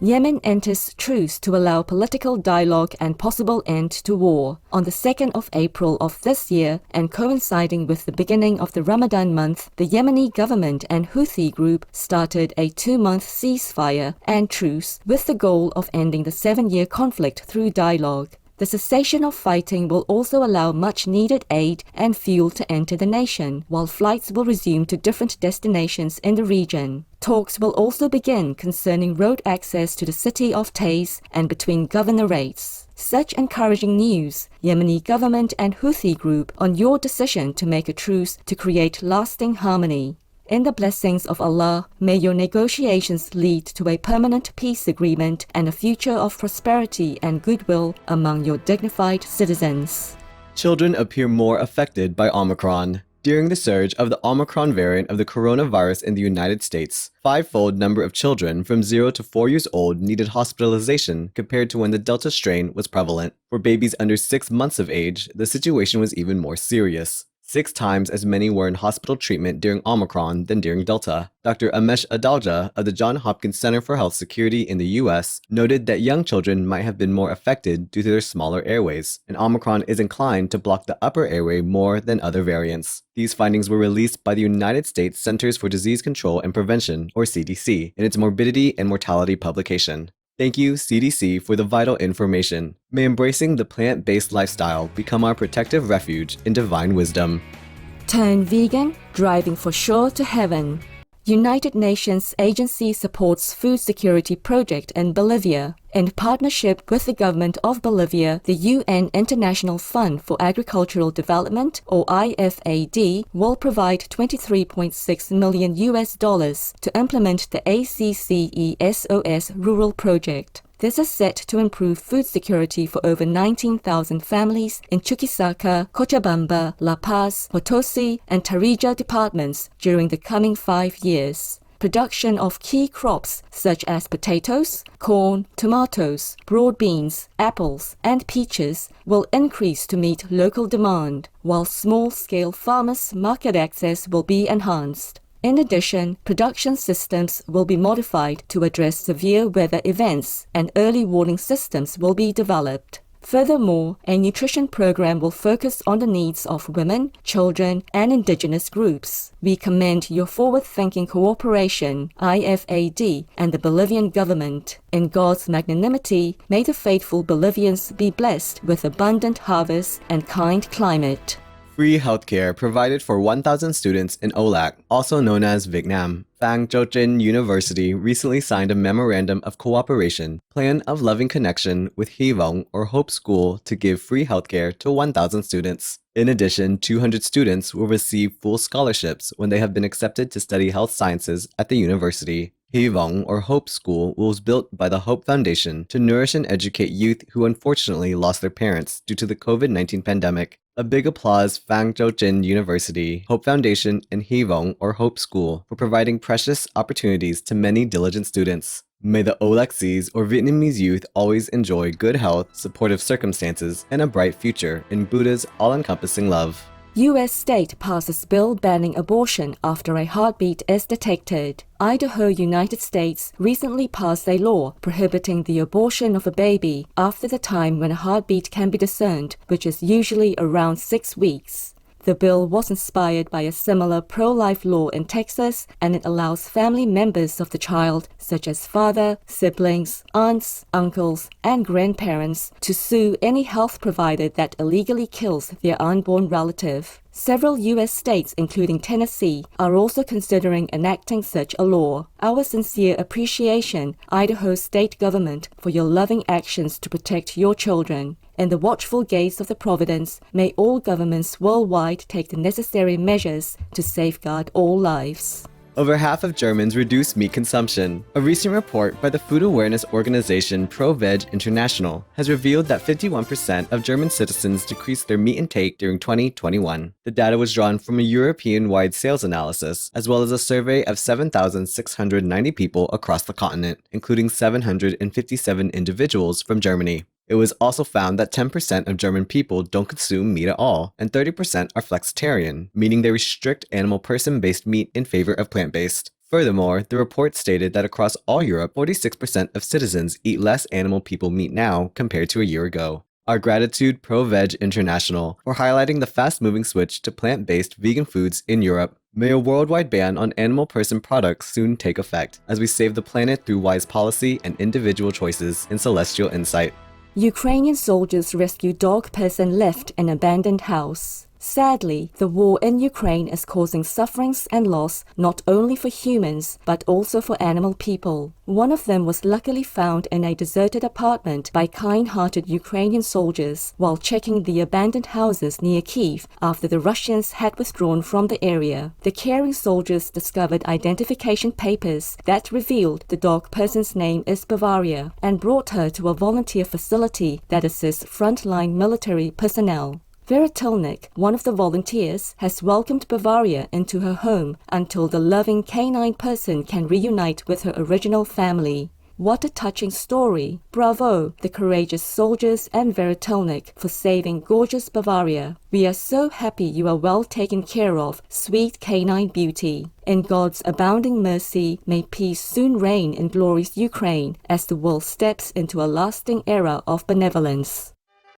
Yemen enters truce to allow political dialogue and possible end to war. On the 2nd of April of this year, and coinciding with the beginning of the Ramadan month, the Yemeni government and Houthi group started a 2-month ceasefire and truce with the goal of ending the 7-year conflict through dialogue. The cessation of fighting will also allow much-needed aid and fuel to enter the nation, while flights will resume to different destinations in the region. Talks will also begin concerning road access to the city of Taiz and between governorates. Such encouraging news, Yemeni government and Houthi group, on your decision to make a truce to create lasting harmony. In the blessings of Allah, may your negotiations lead to a permanent peace agreement and a future of prosperity and goodwill among your dignified citizens. Children appear more affected by Omicron. During the surge of the Omicron variant of the coronavirus in the United States, 5-fold number of children from 0 to 4 years old needed hospitalization compared to when the Delta strain was prevalent. For babies under 6 months of age, the situation was even more serious. 6 times as many were in hospital treatment during Omicron than during Delta. Dr. Amesh Adalja of the Johns Hopkins Center for Health Security in the U.S. noted that young children might have been more affected due to their smaller airways, and Omicron is inclined to block the upper airway more than other variants. These findings were released by the United States Centers for Disease Control and Prevention, or CDC, in its Morbidity and Mortality publication. Thank you, CDC, for the vital information. May embracing the plant-based lifestyle become our protective refuge in divine wisdom. Turn vegan, driving for sure to heaven. United Nations Agency supports food security project in Bolivia. In partnership with the government of Bolivia, the UN International Fund for Agricultural Development, or IFAD, will provide $23.6 million to implement the ACCESOS Rural Project. This is set to improve food security for over 19,000 families in Chuquisaca, Cochabamba, La Paz, Potosi, and Tarija departments during the coming 5 years. Production of key crops such as potatoes, corn, tomatoes, broad beans, apples, and peaches will increase to meet local demand, while small-scale farmers' market access will be enhanced. In addition, production systems will be modified to address severe weather events, and early warning systems will be developed. Furthermore, a nutrition program will focus on the needs of women, children, and indigenous groups. We commend your forward-thinking cooperation, IFAD, and the Bolivian government. In God's magnanimity, may the faithful Bolivians be blessed with abundant harvests and kind climate. Free healthcare provided for 1,000 students in Âu Lạc, also known as Vietnam. Phang Cho Trinh University recently signed a Memorandum of Cooperation, Plan of Loving Connection with Hy Vọng or Hope School to give free healthcare to 1,000 students. In addition, 200 students will receive full scholarships when they have been accepted to study health sciences at the university. Hy Vọng or Hope School was built by the Hope Foundation to nourish and educate youth who unfortunately lost their parents due to the COVID-19 pandemic. A big applause Phang Cho Trinh University, Hope Foundation, and Hy Vọng or Hope School for providing precious opportunities to many diligent students. May the Âu Lạc or Vietnamese youth always enjoy good health, supportive circumstances, and a bright future in Buddha's all-encompassing love. U.S. state passes bill banning abortion after a heartbeat is detected. Idaho, United States, recently passed a law prohibiting the abortion of a baby after the time when a heartbeat can be discerned, which is usually around 6 weeks. The bill was inspired by a similar pro-life law in Texas, and it allows family members of the child, such as father, siblings, aunts, uncles, and grandparents, to sue any health provider that illegally kills their unborn relative. Several U.S. states, including Tennessee, are also considering enacting such a law. Our sincere appreciation, Idaho state government, for your loving actions to protect your children. In the watchful gaze of the Providence, may all governments worldwide take the necessary measures to safeguard all lives. Over half of Germans reduce meat consumption. A recent report by the food awareness organization Pro-Veg International has revealed that 51% of German citizens decreased their meat intake during 2021. The data was drawn from a European-wide sales analysis, as well as a survey of 7,690 people across the continent, including 757 individuals from Germany. It was also found that 10% of German people don't consume meat at all, and 30% are flexitarian, meaning they restrict animal person-based meat in favor of plant-based. Furthermore, the report stated that across all Europe, 46% of citizens eat less animal people meat now compared to a year ago. Our gratitude Pro-Veg International for highlighting the fast-moving switch to plant-based vegan foods in Europe. May a worldwide ban on animal person products soon take effect as we save the planet through wise policy and individual choices in celestial insight. Ukrainian soldiers rescue dog person left in abandoned house. Sadly, the war in Ukraine is causing sufferings and loss not only for humans, but also for animal people. One of them was luckily found in a deserted apartment by kind-hearted Ukrainian soldiers while checking the abandoned houses near Kyiv after the Russians had withdrawn from the area. The caring soldiers discovered identification papers that revealed the dog person's name is Bavaria and brought her to a volunteer facility that assists frontline military personnel. Veritelnik, one of the volunteers, has welcomed Bavaria into her home until the loving canine person can reunite with her original family. What a touching story! Bravo, the courageous soldiers and Veritelnik, for saving gorgeous Bavaria. We are so happy you are well taken care of, sweet canine beauty. In God's abounding mercy, may peace soon reign in glorious Ukraine as the world steps into a lasting era of benevolence.